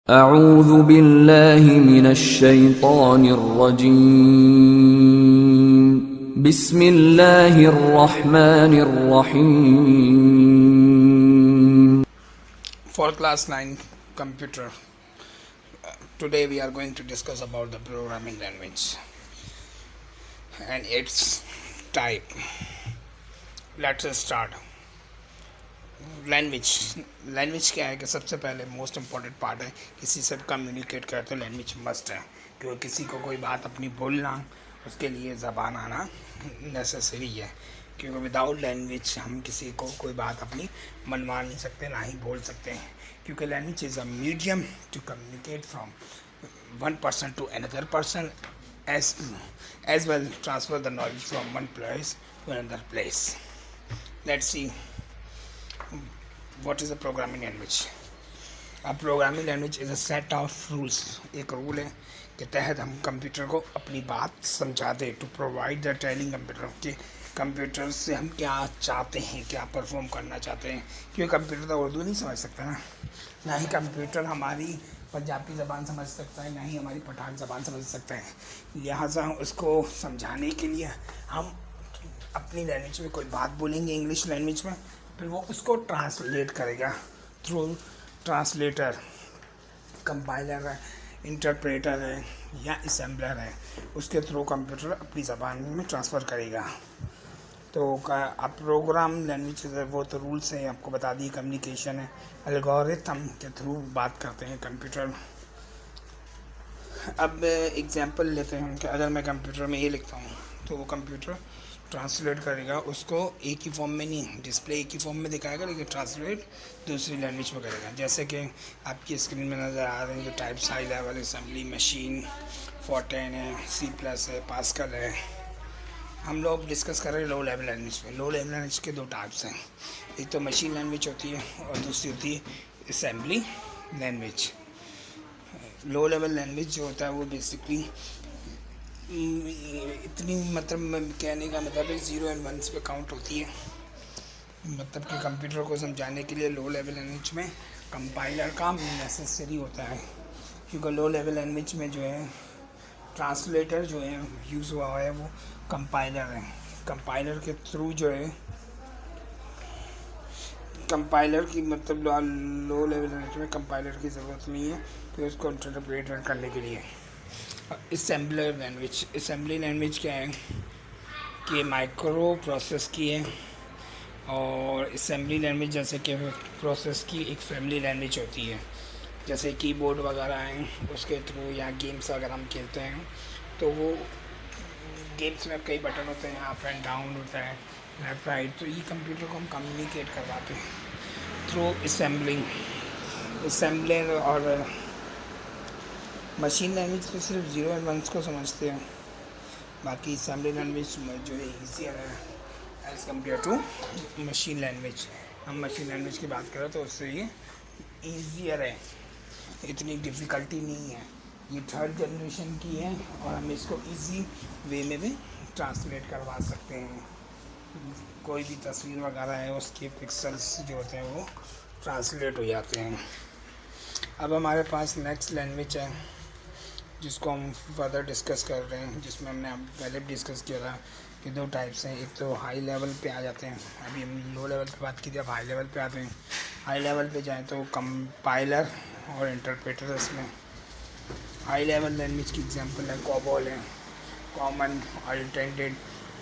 अऊज़ु बिल्लाहि मिनश्शैतानिर्रजीम बिस्मिल्लाहिर्रहमानिर्रहीम। For class 9 computer, today we are going to discuss about the programming language and its type. Let's start. Language क्या है कि सबसे पहले मोस्ट इम्पॉर्टेंट पार्ट है, किसी से कम्युनिकेट करे तो लैंग्वेज मस्ट है, क्योंकि किसी को कोई बात अपनी बोलना उसके लिए ज़बान आना नेसेसरी है, क्योंकि विदाउट लैंग्वेज हम किसी को कोई बात अपनी मनवा नहीं सकते, ना ही बोल सकते हैं, क्योंकि language is a medium to communicate from one person to another person as well transfer the knowledge from one place to another place. Let's see what is a programming language. A programming language is a set of rules. एक rule है के तहत हम computer को अपनी बात समझाते to provide the telling computer के कंप्यूटर से हम क्या चाहते हैं, क्या परफॉर्म करना चाहते हैं, क्योंकि कंप्यूटर तो उर्दू नहीं समझ सकता ना ही कंप्यूटर हमारी पंजाबी ज़बान समझ सकता है, ना ही हमारी पठान ज़बान समझ सकता है। लिहाजा उसको समझाने के लिए हम अपनी लैंग्वेज में कोई बात बोलेंगे इंग्लिश लैंग्वेज में, फिर वो उसको ट्रांसलेट करेगा थ्रू ट्रांसलेटर, कंपाइलर है, इंटरप्रेटर है या असेंबलर है, उसके थ्रू कंप्यूटर अपनी ज़बान में ट्रांसफ़र करेगा। तो अब प्रोग्राम लैंग्वेज वो तो रूल्स हैं, आपको बता दी, कम्युनिकेशन है, एल्गोरिथम के थ्रू बात करते हैं कंप्यूटर। अब एग्जांपल लेते हैं कि अगर मैं कंप्यूटर में ये लिखता हूँ तो वो कंप्यूटर ट्रांसलेट करेगा उसको एक ही फॉर्म में नहीं, डिस्प्ले एक ही फॉर्म में दिखाएगा, लेकिन ट्रांसलेट दूसरी लैंग्वेज में करेगा। जैसे कि आपकी स्क्रीन में नज़र आ रहे हैं कि types high level assembly, machine, फोर्टेन है, C+ है, पास्कल है। हम लोग डिस्कस कर रहे हैं लो लेवल लैंग्वेज में। लो लेवल लैंग्वेज के दो टाइप्स हैं, एक तो मशीन लैंग्वेज होती है और दूसरी होती है असेंबली लैंग्वेज। लो लेवल लैंग्वेज जो होता है वो बेसिकली इतनी मतलब कहने का मतलब है 0 और 1 पे काउंट होती है, मतलब कि कंप्यूटर को समझाने के लिए लो लेवल लैंग्वेज में कंपाइलर का नेसेसरी होता है, क्योंकि लो लेवल लैंग्वेज में जो है ट्रांसलेटर जो है यूज़ हुआ है वो कंपाइलर है। कंपाइलर के थ्रू जो है कंपाइलर की मतलब लो लेवल लैंग्वेज में कंपाइलर की ज़रूरत नहीं है कि उसको इंटरप्रेट करने के लिए। असेंबलर लैंग्वेज, असेंबली लैंग्वेज क्या है कि माइक्रो प्रोसेस की है, और असेंबली लैंग्वेज जैसे कि प्रोसेस की एक फैमिली लैंग्वेज होती है, जैसे कीबोर्ड वगैरह हैं उसके थ्रू, या गेम्स अगर हम खेलते हैं तो वो गेम्स में कई बटन होते हैं, अप एंड डाउन होता है, लेफ्ट राइट, तो ये कंप्यूटर को हम कम्युनिकेट करवाते हैं थ्रू असेंबलिंग। असेंबलर और मशीन लैंग्वेज तो सिर्फ 0 और 1 को समझते हैं, बाकी असेंबली लैंग्वेज जो है ईजियर है as compare to machine language. हम मशीन लैंग्वेज की बात करें तो उससे ये ईजियर है, इतनी डिफ़िकल्टी नहीं है, ये 3rd जनरेशन की है और हम इसको इजी वे में भी ट्रांसलेट करवा सकते हैं। कोई भी तस्वीर वगैरह है उसके पिक्सल्स जो होते हैं वो ट्रांसलेट हो जाते हैं। अब हमारे पास नेक्स्ट लैंग्वेज है जिसको हम फर्दर डिस्कस कर रहे हैं, जिसमें हमने पहले भी डिस्कस किया था कि दो टाइप्स हैं, एक तो हाई लेवल पे आ जाते हैं, अभी हम लो लेवल पे बात की थी, अब हाई लेवल पे आते हैं। हाई लेवल पे जाएं तो कंपाइलर और इंटरप्रेटर। इसमें हाई लेवल लैंग्वेज की एग्जांपल है कोबॉल है, कॉमन और इंटेंडेड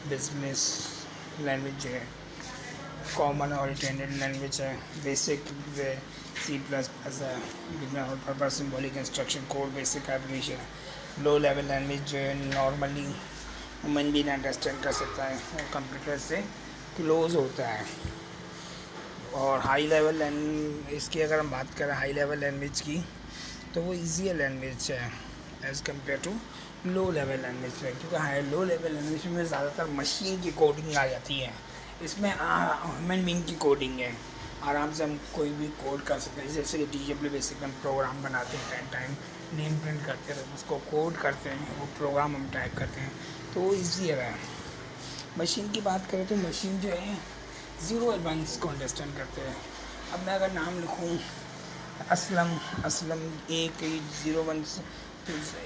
बिजनेस लैंग्वेज है, कॉमन और इंटेंडेड लैंग्वेज है, बेसिक C++ है, beginner purpose symbolic instruction code, basic application. लो लेवल लैंग्वेज जो है नॉर्मली ह्यूमन बीइंग अंडरस्टैंड कर सकता है और कंप्यूटर से क्लोज होता है। और हाई लेवल इसकी अगर हम बात करें हाई लेवल लैंग्वेज की, तो वो ईजी लैंग्वेज है as compare to low level language में, क्योंकि लो लेवल लैंग्वेज में ज़्यादातर मशीन की कोडिंग आ जाती है, इसमें ह्यूमन बीइंग की कोडिंग है, आराम से हम कोई भी कोड कर सकते हैं। जैसे कि DW बेसिक हम प्रोग्राम बनाते हैं, टाइम नेम प्रिंट करते हैं, उसको कोड करते हैं, वो प्रोग्राम हम टाइप करते हैं, तो वो ईजी है। मशीन की बात करें तो मशीन जो है 0 और 1 को अंडरस्टैंड करते हैं। अब मैं अगर नाम लिखूँ असलम असलम एक 01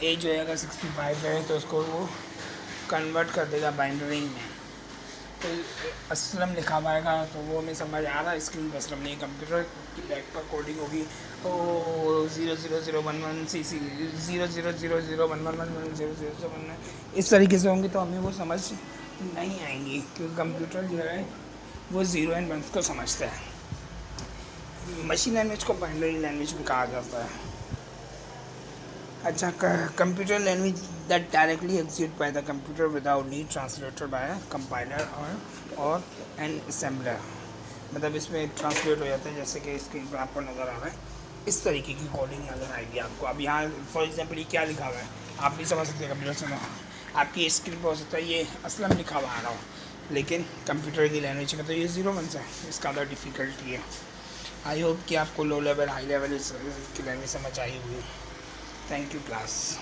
ए जो है अगर 65 है तो उसको वो कन्वर्ट कर देगा बाइनरी में। तो असलम लिखा हुआ आएगा तो वो हमें समझ आ रहा है, स्क्रीन पर असलम नहीं, कंप्यूटर की बैक पर कोडिंग होगी तो 00011 CC 0000111100011 इस तरीके से होंगी, तो हमें वो समझ नहीं आएंगी क्योंकि कंप्यूटर जो है वो ज़ीरो एंड वंस को समझता है। मशीन लैंग्वेज को बाइनरी लैंग्वेज भी कहा जाता है। अच्छा, computer language that directly execute by the computer without need translator by compiler और एन असेंबलर, मतलब इसमें ट्रांसलेट हो जाता है जैसे कि स्क्रीन पर आपको नज़र आ रहा है, इस तरीके की कोडिंग नज़र आएगी आपको। अब यहाँ फॉर एग्जांपल ये क्या लिखा हुआ है आप नहीं समझ सकते कंप्यूटर से, आपकी स्क्रीन पर हो सकता है ये असलम लिखा हुआ आ रहा हो, लेकिन कंप्यूटर की लैंग्वेज में तो ये 0 1 है, इसका अंदर डिफ़िकल्टी है। आई होप कि आपको लो लेवल हाई लेवल की लैंग्वेज समझ आई हुई। Thank you class.